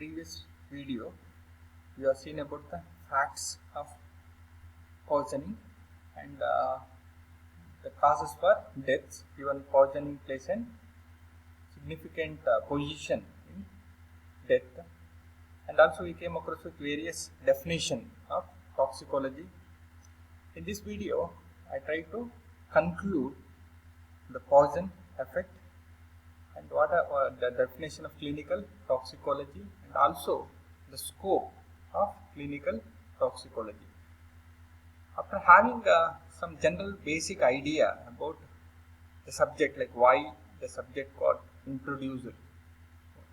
previous video, we have seen about the facts of poisoning and the causes for deaths. Even poisoning plays a significant position in death. And also we came across with various definitions of toxicology. In this video, I try to conclude the poison effect and what are the definition of clinical toxicology and also the scope of clinical toxicology. After having some general basic idea about the subject, like why the subject got introduced,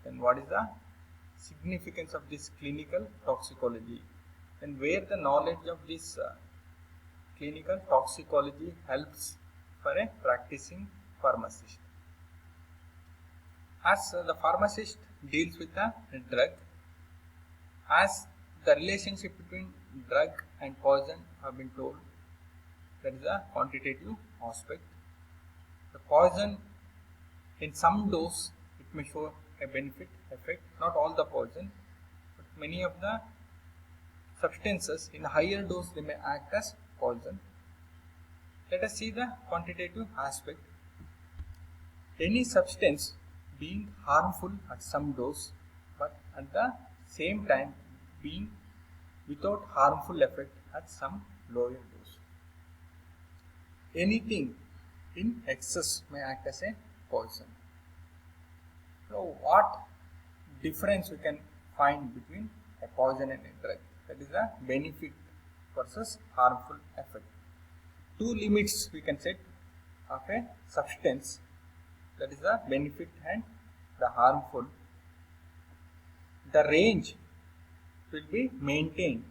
then what is the significance of this clinical toxicology and where the knowledge of this clinical toxicology helps for a practicing pharmacist. As the pharmacist deals with a drug, as the relationship between drug and poison have been told, that is a quantitative aspect. The poison in some dose it may show a benefit effect, not all the poison, but many of the substances in higher dose they may act as poison. Let us see the quantitative aspect. Any substance being harmful at some dose but at the same time being without harmful effect at some lower dose. Anything in excess may act as a poison. So what difference we can find between a poison and a drug? That is the benefit versus harmful effect. Two limits we can set of a substance, that is the benefit and the harmful. The range will be maintained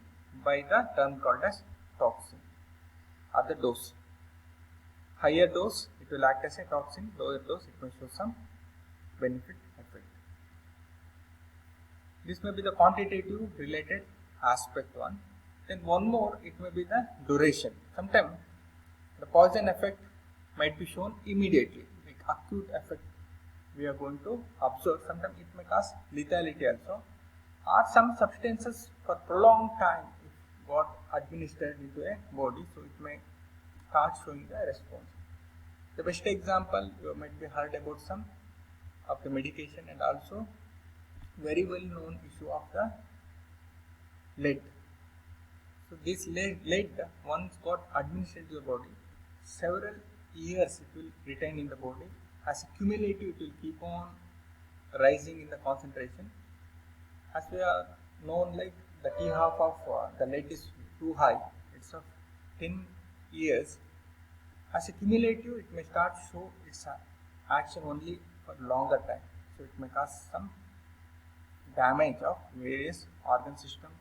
by the term called as toxin or the dose. Higher dose it will act as a toxin, lower dose it may show some benefit effect. This may be the quantitative related aspect one. Then one more, it may be the duration. Sometimes the poison effect might be shown immediately, like acute effect we are going to observe. Sometimes it may cause lethality also, or some substances for prolonged time if got administered into a body, so it may start showing the response. The best example, you might be heard about some of the medication and also very well known issue of the lead. So this lead once got administered to the body, several years it will retain in the body. As a cumulative, it will keep on rising in the concentration. As we are known, like the T half of the lead is too high, it's of 10 years. As a cumulative, it may start show its action only for longer time. So it may cause some damage of various organ systems,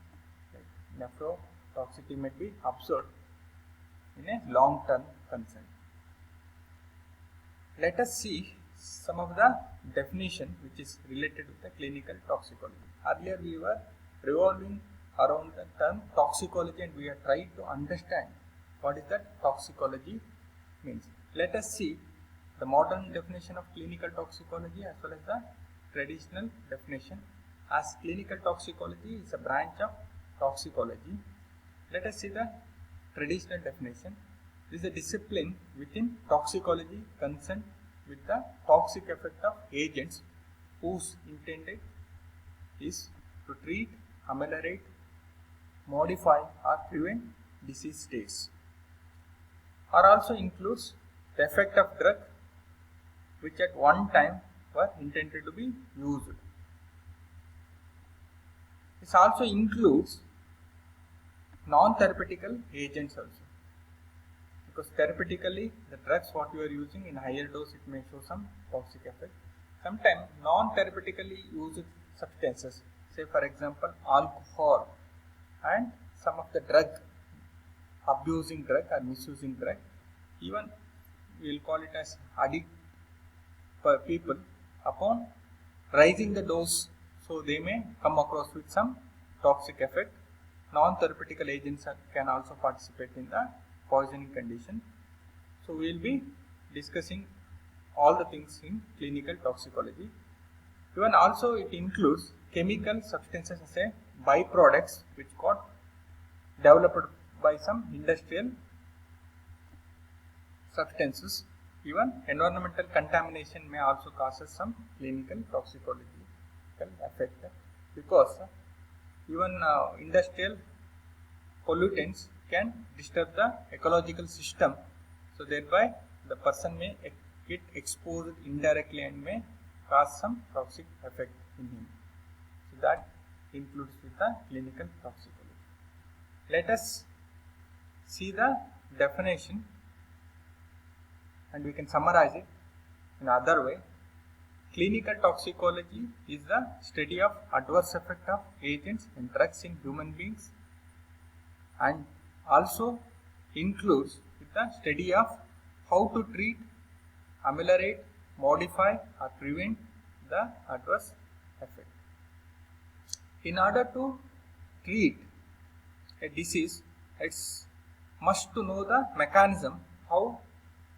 like nephrotoxicity may be observed in a long-term concern. Let us see some of the definition which is related with the clinical toxicology. Earlier we were revolving around the term toxicology and we have tried to understand what is that toxicology means. Let us see the modern definition of clinical toxicology as well as the traditional definition. As clinical toxicology is a branch of toxicology, let us see the traditional definition. This is a discipline within toxicology concerned with the toxic effect of agents whose intended is to treat, ameliorate, modify or prevent disease states, or also includes the effect of drug which at one time were intended to be used. This also includes non-therapeutical agents also, because therapeutically the drugs what you are using in higher dose it may show some toxic effect. Sometimes non-therapeutically used substances, say for example alcohol and some of the drug, abusing drug or misusing drug, even we will call it as addict for people, upon rising the dose, so they may come across with some toxic effect. Non-therapeutical agents can also participate in the poisoning condition. So we will be discussing all the things in clinical toxicology. Even also it includes chemical substances as a byproducts which got developed by some industrial substances. Even environmental contamination may also causes some clinical toxicological effect, because even industrial pollutants can disturb the ecological system, so thereby the person may get exposed indirectly and may cause some toxic effect in him. So that includes with the clinical toxicology. Let us see the definition and we can summarize it in another way. Clinical toxicology is the study of adverse effect of agents and drugs in human beings, and also includes the study of how to treat, ameliorate, modify or prevent the adverse effect. In order to treat a disease, it's must to know the mechanism how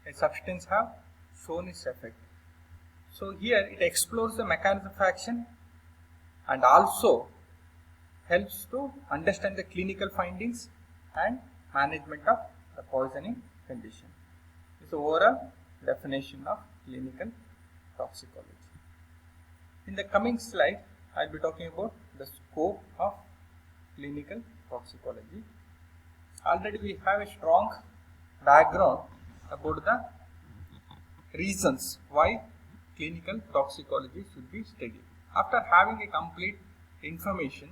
a substance have shown its effect. So here it explores the mechanism of action and also helps to understand the clinical findings and management of the poisoning condition. This is the overall definition of clinical toxicology. In the coming slide, I will be talking about the scope of clinical toxicology. Already we have a strong background about the reasons why clinical toxicology should be studied. After having a complete information,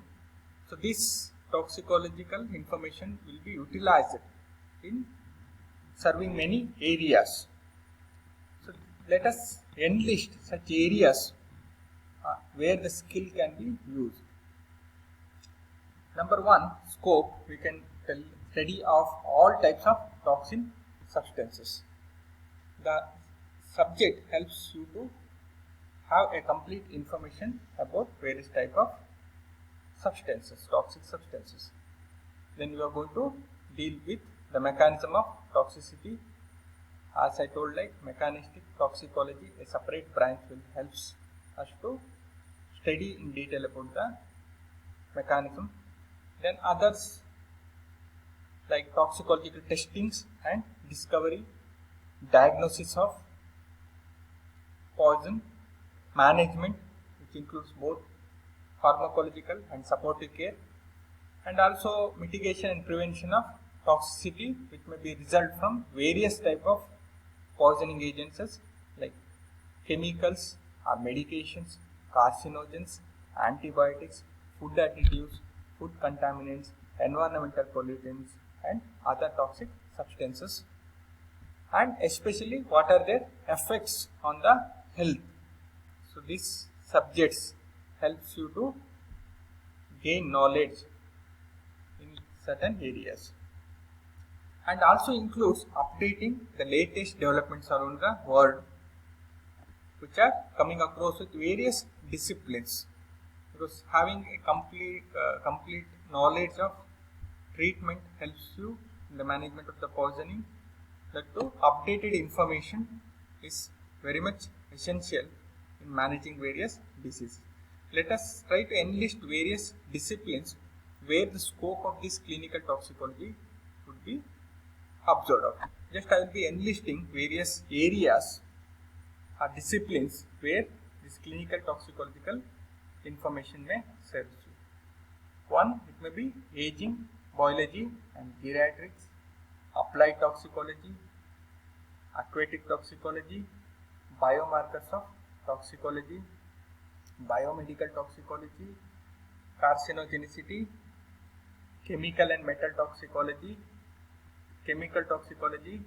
so this toxicological information will be utilized in serving many areas. So let us enlist such areas where the skill can be used. Number one, scope, we can tell study of all types of toxin substances. The subject helps you to have a complete information about various type of substances, toxic substances. Then you are going to deal with the mechanism of toxicity. As I told, like mechanistic toxicology, a separate branch will helps us to study in detail about the mechanism. Then others like toxicological testings and discovery, diagnosis of poison, management, which includes both pharmacological and supportive care, and also mitigation and prevention of toxicity, which may be result from various type of poisoning agents like chemicals or medications, carcinogens, antibiotics, food additives, food contaminants, environmental pollutants and other toxic substances, and especially what are their effects on the health. So these subjects helps you to gain knowledge in certain areas, and also includes updating the latest developments around the world which are coming across with various disciplines, because having a complete knowledge of treatment helps you in the management of the poisoning. That too, updated information is very much essential in managing various diseases. Let us try to enlist various disciplines where the scope of this clinical toxicology would be observed. Just I will be enlisting various areas or disciplines where this clinical toxicological information may serve you. One, it may be aging, biology and geriatrics, applied toxicology, aquatic toxicology, biomarkers of toxicology, biomedical toxicology, carcinogenicity, chemical and metal toxicology, chemical toxicology,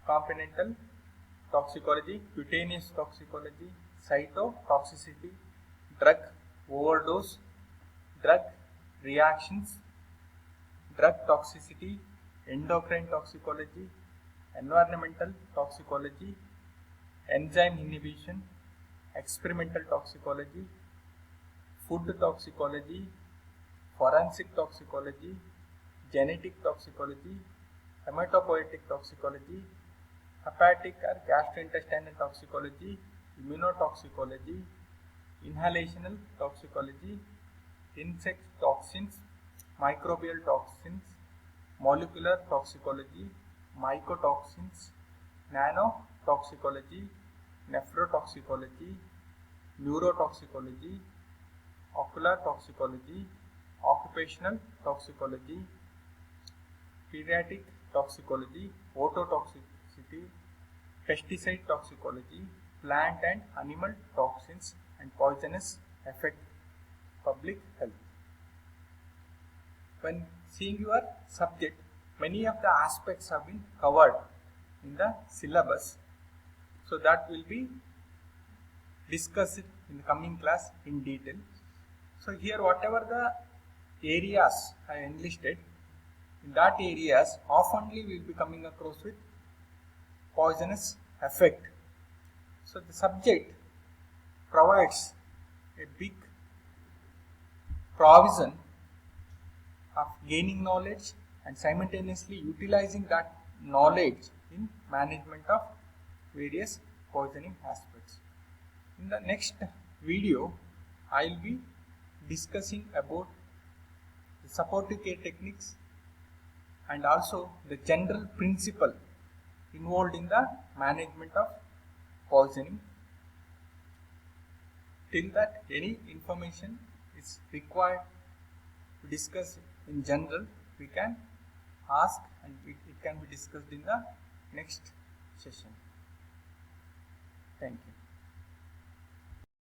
componental toxicology, cutaneous toxicology, cytotoxicity, drug overdose, drug reactions, drug toxicity, endocrine toxicology, environmental toxicology, enzyme inhibition, experimental toxicology, food toxicology, forensic toxicology, genetic toxicology, hematopoietic toxicology, hepatic or gastrointestinal toxicology, immunotoxicology, inhalational toxicology, insect toxins, microbial toxins, molecular toxicology, mycotoxins, nanotoxicology, nephrotoxicology, neurotoxicology, ocular toxicology, occupational toxicology, pediatric toxicology, ototoxicity, pesticide toxicology, plant and animal toxins and poisonous affect public health. When seeing your subject, many of the aspects have been covered in the syllabus, so that will be discussed in the coming class in detail. So here whatever the areas I enlisted, in that areas oftenly we will be coming across with poisonous effect. So the subject provides a big provision of gaining knowledge and simultaneously utilizing that knowledge in management of various poisoning aspects. In the next video, I will be discussing about the supportive care techniques and also the general principle involved in the management of poisoning. Till that, any information is required to discuss in general, we can ask and it can be discussed in the next session. Thank you.